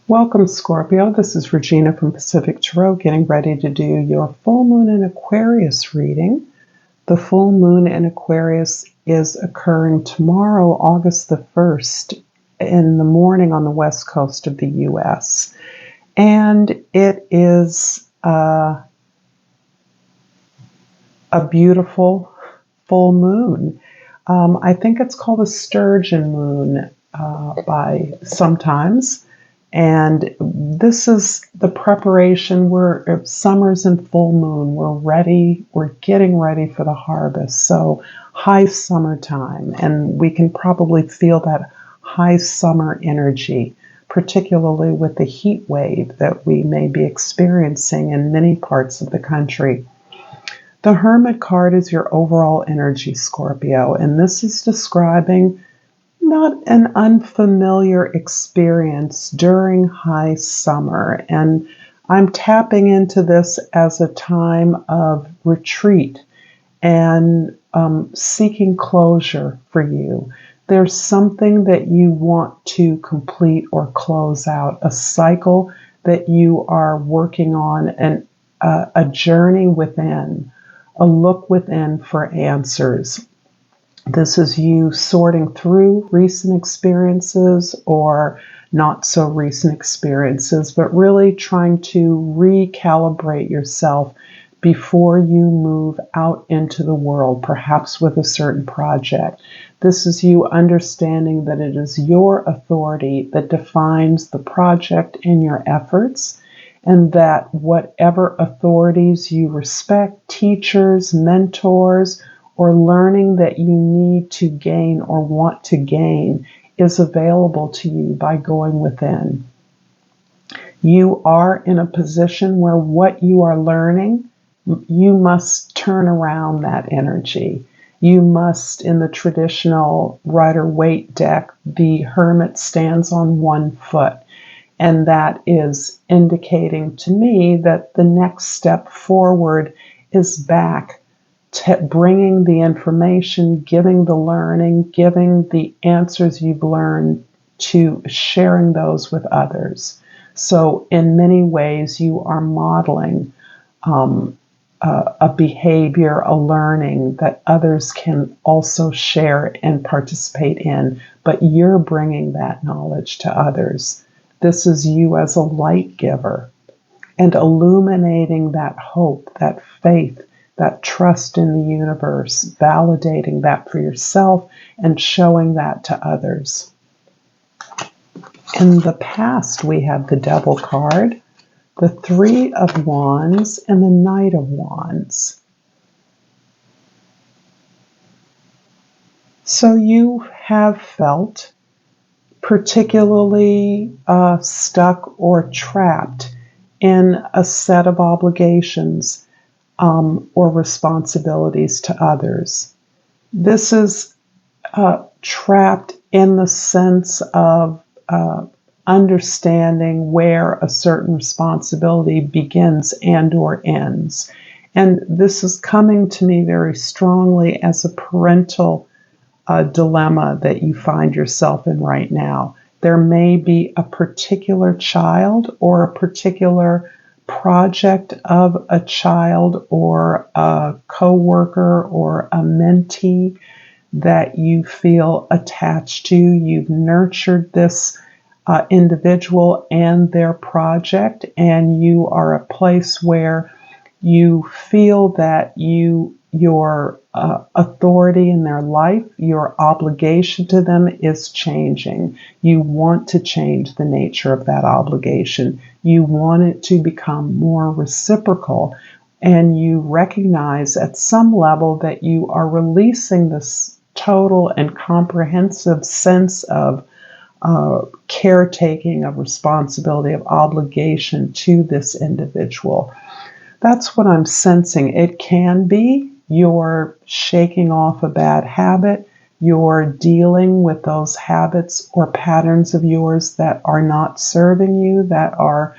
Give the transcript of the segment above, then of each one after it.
Welcome, Scorpio. This is Regina from Pacific Tarot, getting ready to do your full moon in Aquarius reading. The full moon in Aquarius is occurring tomorrow, August the 1st, in the morning on the west coast of the U.S. And it is a beautiful full moon. I think it's called a sturgeon moon by sometimes. And this is the preparation. Summer's in full moon. We're ready. We're getting ready for the harvest. So high summertime. And we can probably feel that high summer energy, particularly with the heat wave that we may be experiencing in many parts of the country. The Hermit card is your overall energy, Scorpio. And this is describing not an unfamiliar experience during high summer. And I'm tapping into this as a time of retreat and seeking closure for you. There's something that you want to complete or close out, a cycle that you are working on, and a journey within, a look within for answers. This is you sorting through recent experiences or not so recent experiences, but really trying to recalibrate yourself before you move out into the world, perhaps with a certain project. This is you understanding that it is your authority that defines the project and your efforts, and that whatever authorities you respect, teachers, mentors, or learning that you need to gain or want to gain is available to you by going within. You are in a position where what you are learning, you must turn around that energy. You must, in the traditional Rider-Waite deck, the Hermit stands on one foot. And that is indicating to me that the next step forward is back, bringing the information, giving the learning, giving the answers you've learned, to sharing those with others. So in many ways, you are modeling a behavior, a learning that others can also share and participate in, but you're bringing that knowledge to others. This is you as a light giver and illuminating that hope, that faith, that trust in the universe, validating that for yourself and showing that to others. In the past, we have the Devil card, the Three of Wands, and the Knight of Wands. So you have felt particularly stuck or trapped in a set of obligations or responsibilities to others. This is trapped in the sense of understanding where a certain responsibility begins and or ends. And this is coming to me very strongly as a parental dilemma that you find yourself in right now. There may be a particular child or a particular project of a child or a coworker or a mentee that you feel attached to. You've nurtured this individual and their project, and you are a place where you feel that your authority in their life, your obligation to them is changing. You want to change the nature of that obligation. You want it to become more reciprocal, and you recognize at some level that you are releasing this total and comprehensive sense of caretaking, of responsibility, of obligation to this individual. That's what I'm sensing. It can be you're shaking off a bad habit, you're dealing with those habits or patterns of yours that are not serving you, that are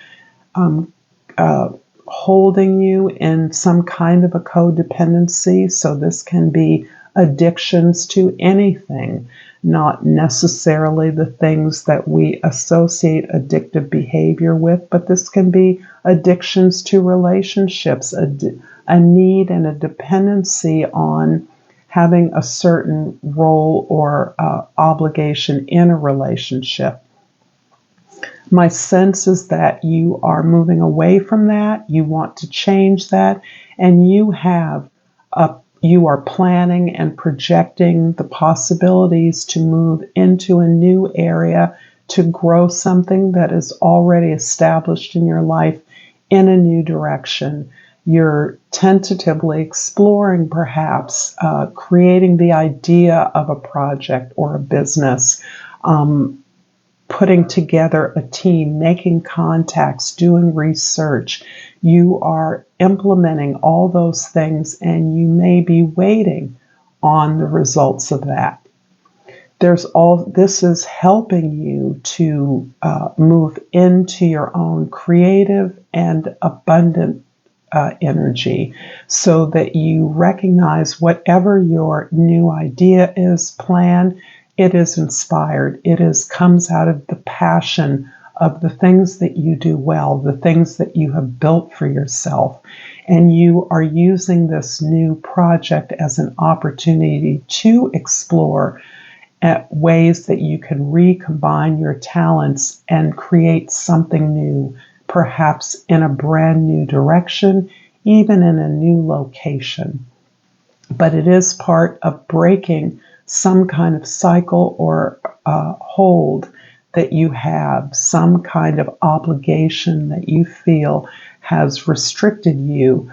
holding you in some kind of a codependency. So this can be addictions to anything. not necessarily the things that we associate addictive behavior with, but this can be addictions to relationships, a need and a dependency on having a certain role or obligation in a relationship. My sense is that you are moving away from that, you want to change that, and you are planning and projecting the possibilities to move into a new area, to grow something that is already established in your life in a new direction. You're tentatively exploring, perhaps, creating the idea of a project or a business, putting together a team, making contacts, doing research. You are implementing all those things, and you may be waiting on the results of that. This is helping you to move into your own creative and abundant energy, so that you recognize whatever your new idea is, plan, it is inspired. Comes out of the passion of the things that you do well, the things that you have built for yourself. And you are using this new project as an opportunity to explore ways that you can recombine your talents and create something new, perhaps in a brand new direction, even in a new location. But it is part of breaking some kind of cycle or hold that you have, some kind of obligation that you feel has restricted you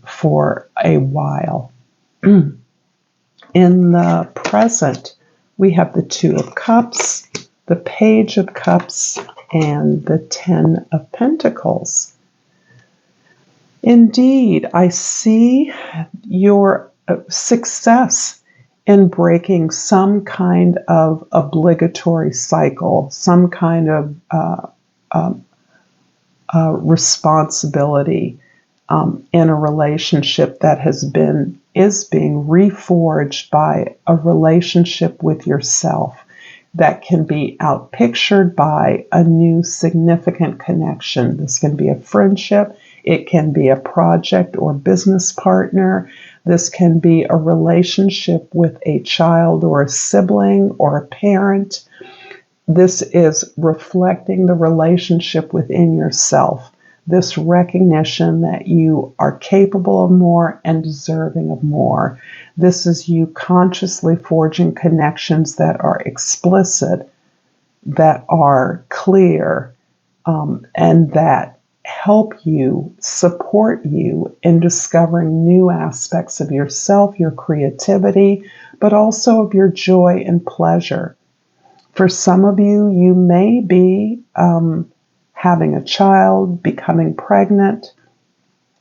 for a while. In the present, we have the Two of Cups, the Page of Cups, and the Ten of Pentacles. Indeed, I see your success in breaking some kind of obligatory cycle, some kind of responsibility in a relationship that is being reforged by a relationship with yourself that can be outpictured by a new significant connection. This can be a friendship, it can be a project or business partner. This can be a relationship with a child or a sibling or a parent. This is reflecting the relationship within yourself, this recognition that you are capable of more and deserving of more. This is you consciously forging connections that are explicit, that are clear, and that help you, support you in discovering new aspects of yourself, your creativity, but also of your joy and pleasure. For some of you, you may be having a child, becoming pregnant.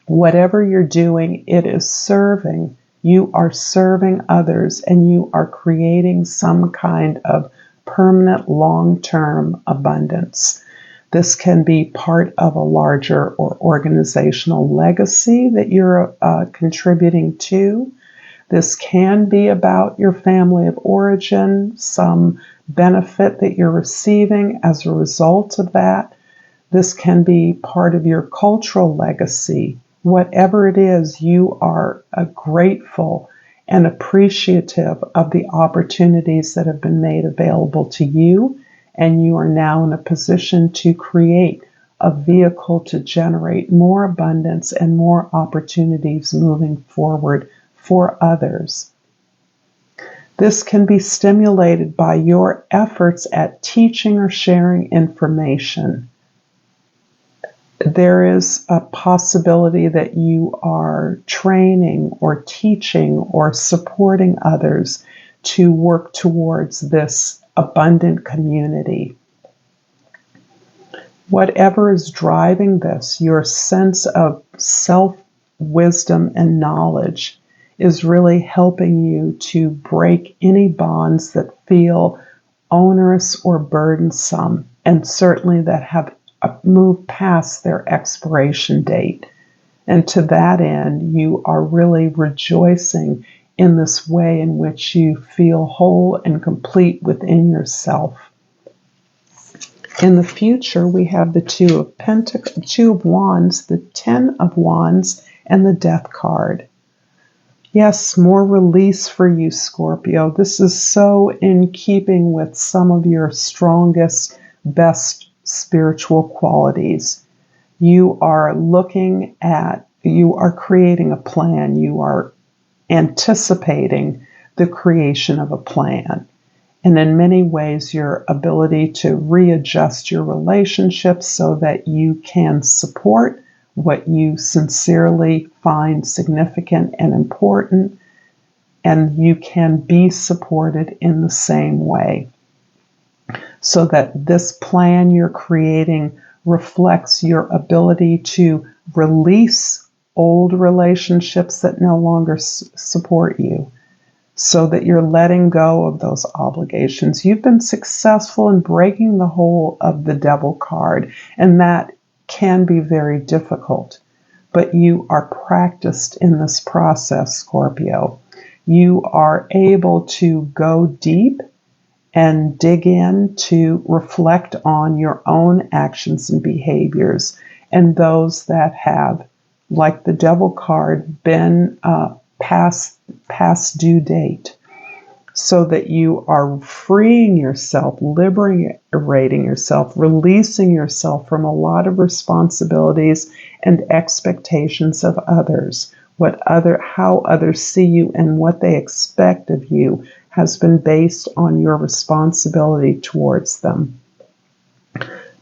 Whatever you're doing, it is serving. You are serving others, and you are creating some kind of permanent, long-term abundance. This can be part of a larger or organizational legacy that you're contributing to. This can be about your family of origin, some benefit that you're receiving as a result of that. This can be part of your cultural legacy. Whatever it is, you are grateful and appreciative of the opportunities that have been made available to you, and you are now in a position to create a vehicle to generate more abundance and more opportunities moving forward for others. This can be stimulated by your efforts at teaching or sharing information. There is a possibility that you are training or teaching or supporting others to work towards this abundant community. Whatever is driving this, your sense of self-wisdom and knowledge is really helping you to break any bonds that feel onerous or burdensome, and certainly that have moved past their expiration date. And to that end, you are really rejoicing in this way in which you feel whole and complete within yourself. In the future, we have the Two of Wands, the Ten of Wands, and the Death card. Yes, more release for you, Scorpio. This is so in keeping with some of your strongest, best spiritual qualities. You are creating a plan. You are anticipating the creation of a plan. And in many ways, your ability to readjust your relationships so that you can support what you sincerely find significant and important, and you can be supported in the same way. So that this plan you're creating reflects your ability to release old relationships that no longer support you, so that you're letting go of those obligations. You've been successful in breaking the hold of the Devil card, and that can be very difficult. But you are practiced in this process, Scorpio. You are able to go deep and dig in to reflect on your own actions and behaviors, and those that have, like the Devil card, been past due date, so that you are freeing yourself, liberating yourself, releasing yourself from a lot of responsibilities and expectations of others. How others see you and what they expect of you has been based on your responsibility towards them.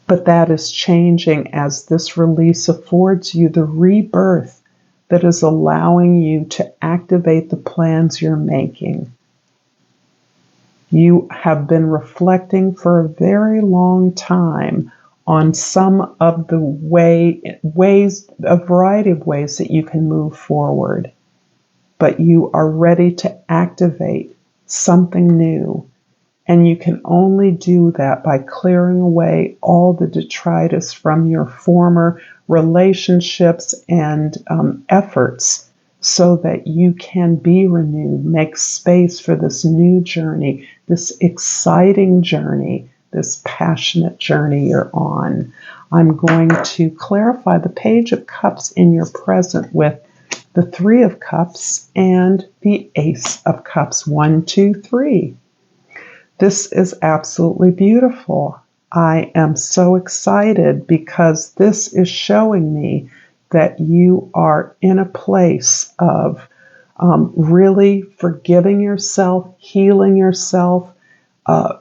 But that is changing as this release affords you the rebirth that is allowing you to activate the plans you're making. You have been reflecting for a very long time on some of the a variety of ways that you can move forward. But you are ready to activate something new. And you can only do that by clearing away all the detritus from your former relationships and efforts, so that you can be renewed, make space for this new journey, this exciting journey, this passionate journey you're on. I'm going to clarify the Page of Cups in your present with the Three of Cups and the Ace of Cups. 1, 2, 3. This is absolutely beautiful. I am so excited because this is showing me that you are in a place of really forgiving yourself, healing yourself,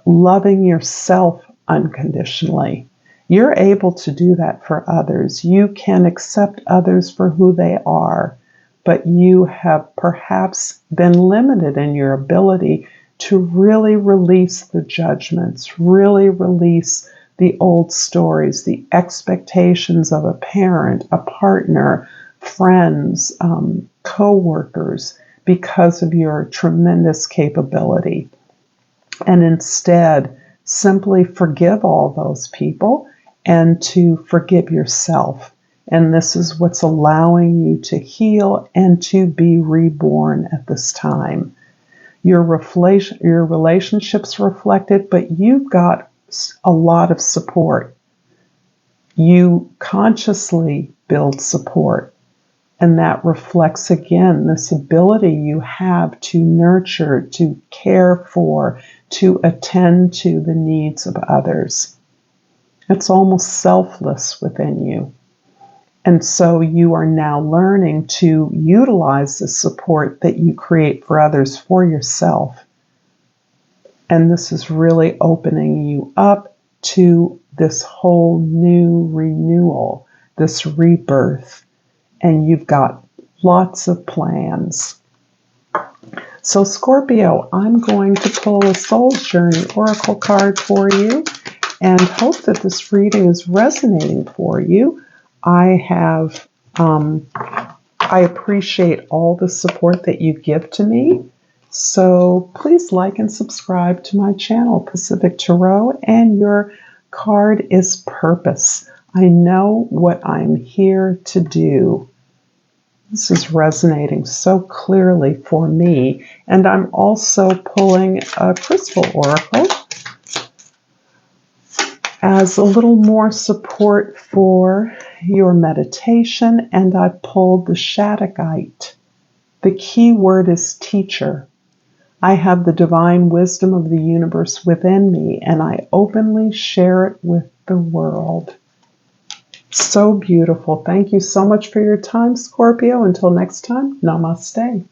loving yourself unconditionally. You're able to do that for others. You can accept others for who they are, but you have perhaps been limited in your ability to really release the judgments, really release the old stories, the expectations of a parent, a partner, friends, co-workers, because of your tremendous capability. And instead, simply forgive all those people and to forgive yourself. And this is what's allowing you to heal and to be reborn at this time. Your relationships reflect it, but you've got a lot of support. You consciously build support, and that reflects again this ability you have to nurture, to care for, to attend to the needs of others. It's almost selfless within you. And so you are now learning to utilize the support that you create for others for yourself. And this is really opening you up to this whole new renewal, this rebirth. And you've got lots of plans. So Scorpio, I'm going to pull a Soul's Journey Oracle card for you and hope that this reading is resonating for you. I appreciate all the support that you give to me. So please like and subscribe to my channel, Pacific Tarot, and your card is Purpose. I know what I'm here to do. This is resonating so clearly for me. And I'm also pulling a crystal oracle as a little more support for your meditation. And I pulled the Shaddagite. The key word is teacher. I have the divine wisdom of the universe within me, and I openly share it with the world. So beautiful. Thank you so much for your time, Scorpio. Until next time, namaste.